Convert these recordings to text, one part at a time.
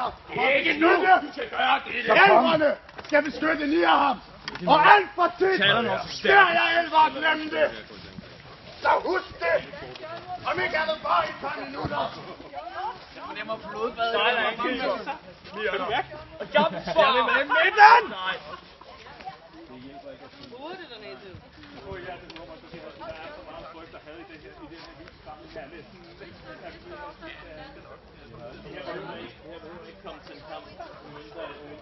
fanger! Ikke nu! Du skal gøre det! Elverne skal beskytte Niarham! Og alt for tit ser jeg elver glemme det! Så husk det! Om ikke andet bare i et par minutter! Jeg fornemmer blodbad. Nej, nej, nej. Og jump for! Jeg vil med midten! Nej. Burde det dernede til? Ja, det må man så sige, at der er så meget frygt, der havde i det her hus sammen her næsten. Jeg behøver ikke komme til en kamp, uden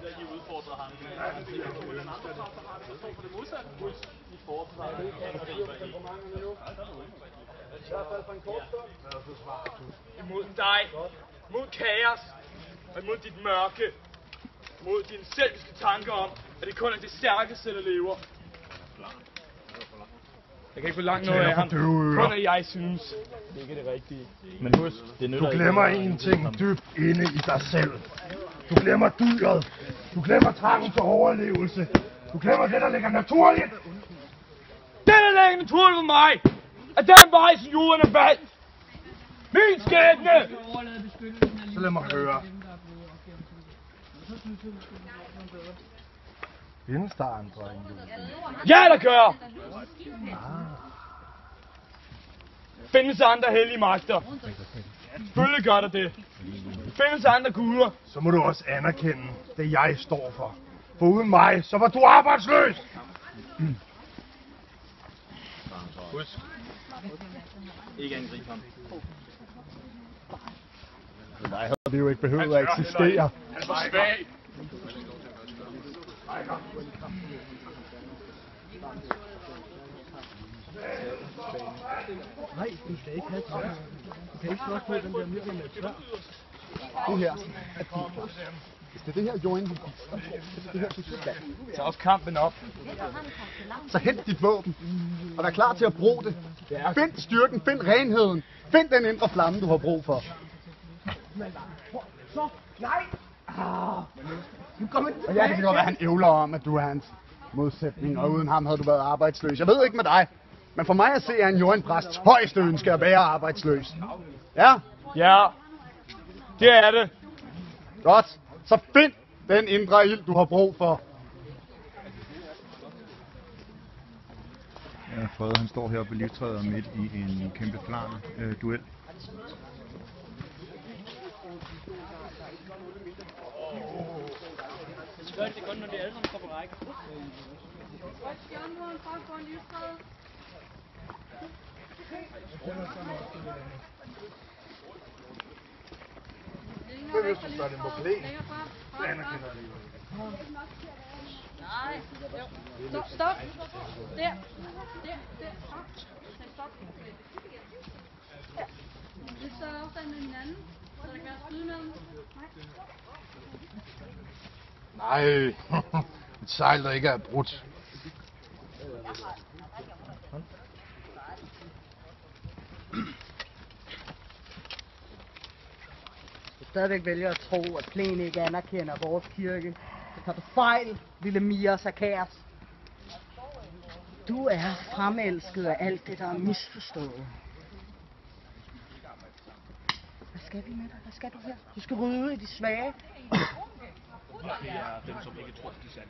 at I udfordrer ham. For det modsatte, I forsvarer angriber i. Imod dig, mod kaos, og imod dit mørke, mod dine selviske tanker om, at det kun er det stærkeste, der lever. Jeg kan ikke forlange noget af ham. Kun at jeg synes, det ikke er det rigtige. Men husk, det nytter Du glemmer en ting dybt inde i dig selv. Du glemmer dyret. Du glemmer trangen til overlevelse. Du glemmer det, der ligger naturligt. Det, der ligger naturligt for mig, er den vej, som jorden er valgt. Min skæbne! Så lad mig høre. Findes der andre end Ja, der gør! Findes andre hellige magter? Selvfølgelig gør der det. Findes andre guder? Så må du også anerkende det, jeg står for. For uden mig, så var du arbejdsløs. Husk. Ikke angribe ham. Nej, havde det jo ikke behøvet at eksistere. Han var svag. Nej, du skal ikke have træ. Du kan ikke slås med den der Miriam med et sværd. Det her er din plads. Hvis det er det her, Join vil give, så er det her, du skal. Tag også kampen op. Så hent dit våben, og vær klar til at bruge det. Find styrken, find renheden, find den indre flamme, du har brug for. Så, nej! Og ja, det kan godt være, han ævler om, at du er hans modsætning, og uden ham havde du været arbejdsløs. Jeg ved ikke med dig, men for mig at se, er en Join-præsts højeste ønske at være arbejdsløs. Ja? Ja, det er det. Godt. Så find den indre ild, du har brug for. Ja, Frede, han står heroppe ved livstræder midt i en kæmpe duel. Det gør det kun, når det alle sammen står på række. Det er hvis du gør det på plæn. Så anerkender det jo. Nej, jo. Stop. Der. Stop. Ja. Det står afstand med hinanden, så der kan være skyde mellem. Nej, et sejl, der ikke er brudt. Stadigvæk vælger at tro, at Plæn ikke anerkender vores kirke. Så tager du fejl, lille Mia Zacharias. Du er fremelsket af alt det, der er misforstået. Hvad skal vi med dig? Hvad skal du her? Du skal rydde ud i de svage. Det er dem, som ikke tror, de er sande.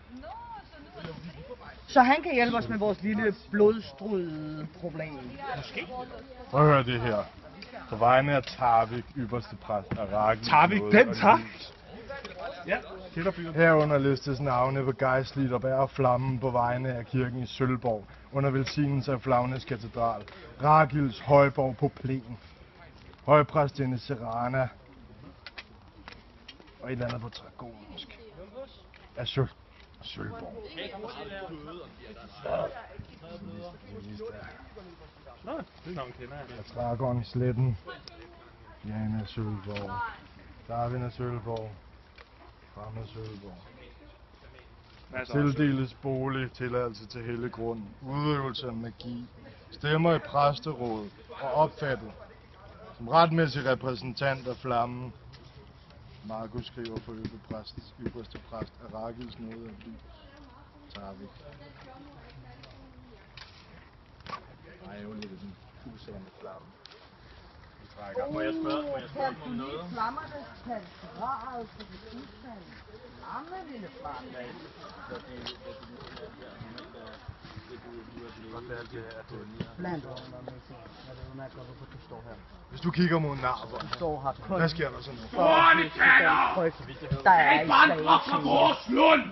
Så han kan hjælpe os med vores lille blodstrøde problem. Måske. Prøv at høre det her. På vegne af Tarvik, ypperste præst af Rakel. Tarvik, den tak! Ja, kælderfyr. Herunder listes navne på gejstligt og bærer flammen på vegne af kirken i Sølvborg, under velsignelse af Flavnes katedral, Rakils højborg på Plæn, højpræstinde Serana, og et eller andet på dragonsk. Af Sølvborg. Nå, det er nogen kender jeg. Af Dragon Sletten, Jana Sølvborg, Darwin af Sølvborg, Fremme Sølvborg. Tildeles bolig, tilladelse til helliggrund, udøvelse af magi, stemmer i præsterådet og opfattet som retmæssig repræsentant af flammen. Markus skriver for ypperste præst af Rakils nåde af lys. Tarvik. Nej, jo lidt den usande flamme. trækker. Må jeg spørge om noget? Flammerne kan grad til det udfald. Flamme, lille flamme. Blandt andet, du står her. Hvis du kigger mod Narbon, Du står her kun hvad sker der så nu? der er i Slagelse.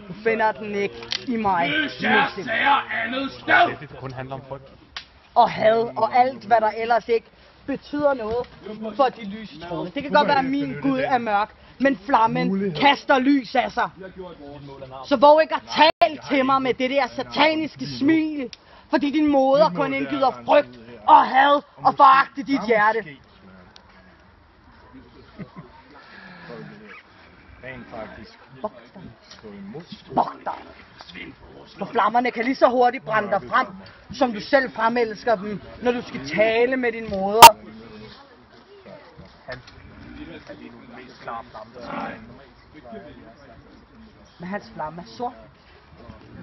Du finder den ikke i mig. Det kun handler om frygt. Og had og alt, hvad der ellers ikke betyder noget for de lystråde. Det kan godt være, at min Gud er mørk, men flammen kaster lys af sig. Så våg ikke at tale til mig med det der sataniske smil, fordi din moder kun indgyder frygt og had og foragt i dit hjerte. Rent faktisk. Bok dig. For flammerne kan lige så hurtigt brænde dig frem, som du selv fremelsker dem, når du skal tale med din moder. Han er lige nu den mest klare flamme, der er normalt. Men hans flamme er sort.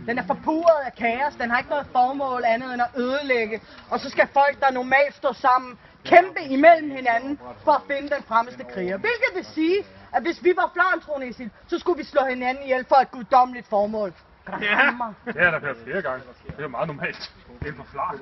Den er forpurret af kaos, den har ikke noget formål andet end at ødelægge. Og så skal folk, der normalt står sammen, kæmpe imellem hinanden for at finde den fremmeste kriger. Hvilket vil sige, at hvis vi var flarentroende Isil, så skulle vi slå hinanden ihjel for et guddommeligt formål. Ja, det har der hørt flere gange. Det er meget normalt. Det er for flart.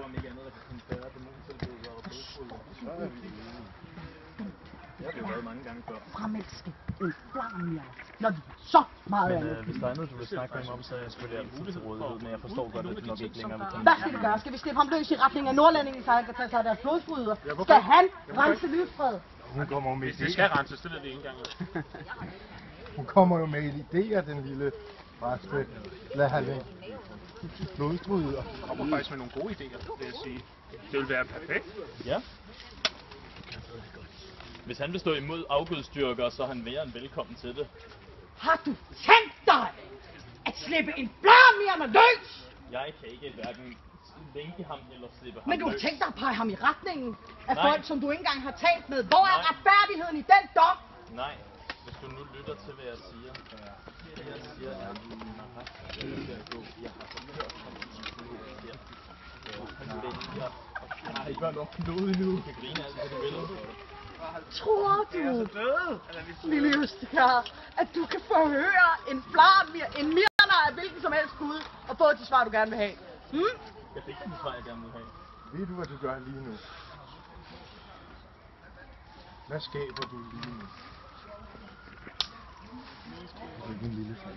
Fremelske en flammer, når de er så meget andet. Hvis der er noget, du vil snakke med mig om, så er jeg selvfølgelig altid til rådighed, men jeg forstår godt, at du nok ikke længere vil komme. Hvad skal vi gøre? Skal vi slippe ham løs i retning af nordlændingen, så han kan tage sig af deres blodsbryder? Skal han rense livsfred? Hun kommer jo med Det skal renses, det ved vi ikke engang. Hun kommer jo med idéer, den lille præste. Lad han ikke. Blodstryder. Han kommer faktisk med nogle gode idéer, vil jeg sige. Det vil være perfekt. Ja. Hvis han vil stå imod afgudstyrker, så er han mere end velkommen til det. Har du tænkt dig at slippe en flammer løs? Jeg kan ikke hverken lænke ham eller slippe ham Men du har løs. tænkt dig at pege ham i retningen af Nej. folk, som du ikke engang har talt med. Hvor er Nej. retfærdigheden i den dom? Nej, hvis du nu lytter til, hvad jeg siger. Det jeg siger er, at du har ret til at gå. Jeg har hørt om det her. Han vælger. Jeg har ikke været nok blod endnu. Du kan grine alt, hvad du vil. Tror du, lille Justikar, at du kan forhøre en flammer, en mirner af hvilken som helst gud, og få de svar, du gerne vil have? Jeg fik den svar, jeg gerne vil have. Ved du, hvad du gør lige nu? Hvad skaber du lige nu? Det er ikke en lille sand.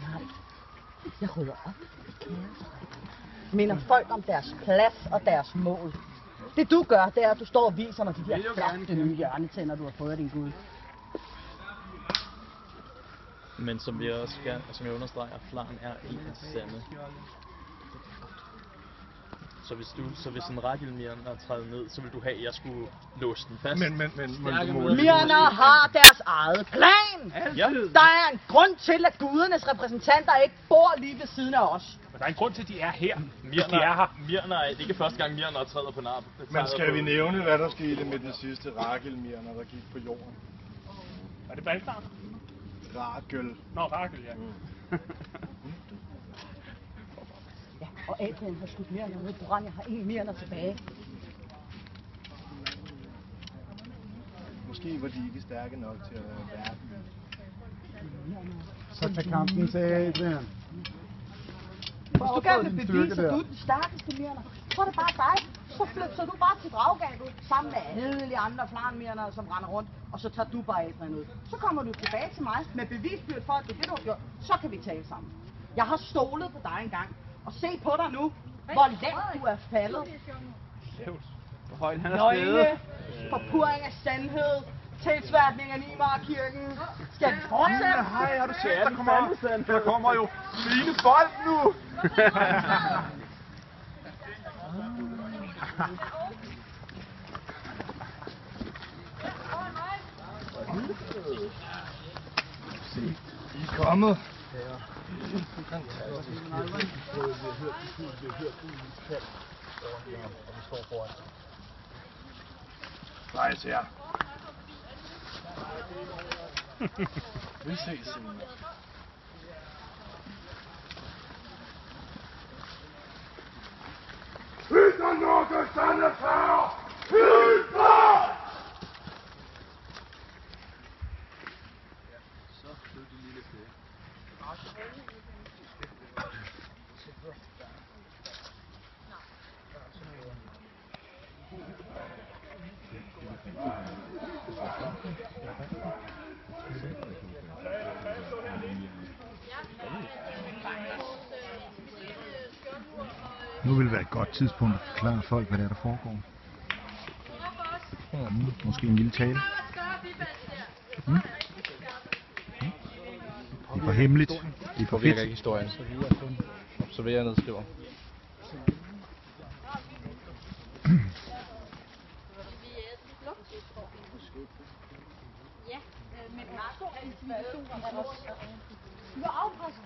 Nej, jeg rydder op. Minder folk om deres plads og deres mål. Det du gør, det er, at du står og viser mig de her flotte nye hjørnetænder, du har fået af din Gud. Men som jeg også gerne, som jeg understreger, flammen er en sande. Så hvis en Rakelmirner træder ned, så vil du have, at jeg skulle låse den fast. Men du må... Mirner har deres eget plan. Ja. Der er en grund til, at gudernes repræsentanter ikke bor lige ved siden af os. Men der er en grund til, at de er her. Hvis de Mirner er her. er det ikke første gang Mirner træder på narp. Men skal vi nævne, hvad der skete med den sidste Rakelmirner, der gik på jorden? Er det Baltar? Rakel. Nå, Rakel, ja. Ja, og Adrian har skudt Mirner ned. Boranja har en Mirner tilbage. Måske var de ikke stærke nok til at være verden. Så tag kampen til Adrian. Hvis du gerne vil bevise, at du er den stærkeste Mirner, så er det bare dig. Så flytter du bare til Draggatet sammen med alle de andre flanmirner, som render rundt, og så tager du bare Adrian ud. Så kommer du tilbage til mig med bevisbyrd for, at det er det, du har gjort. Så kan vi tale sammen. Jeg har stolet på dig engang, og se på dig nu, hvor lavt du er faldet. Hvor højt han er Løgne, steget. forpuring af sandhed, tilsværtning af Nimarkirken. Skal vi fortsætte? Hej, har du set, der kommer jo fine folk nu! I er kommet. Rejs her. Vi ses senere. Hytter noget sande før! Hytter! Nu vil det være et godt tidspunkt at forklare folk, hvad det er, der foregår. Måske en lille tale. Det er for hemmeligt. Det er for fedt. Ikke historien, så vi er kun observerer og nedskriver. Ja, men der er stor institutioner er også. Du er afpresset.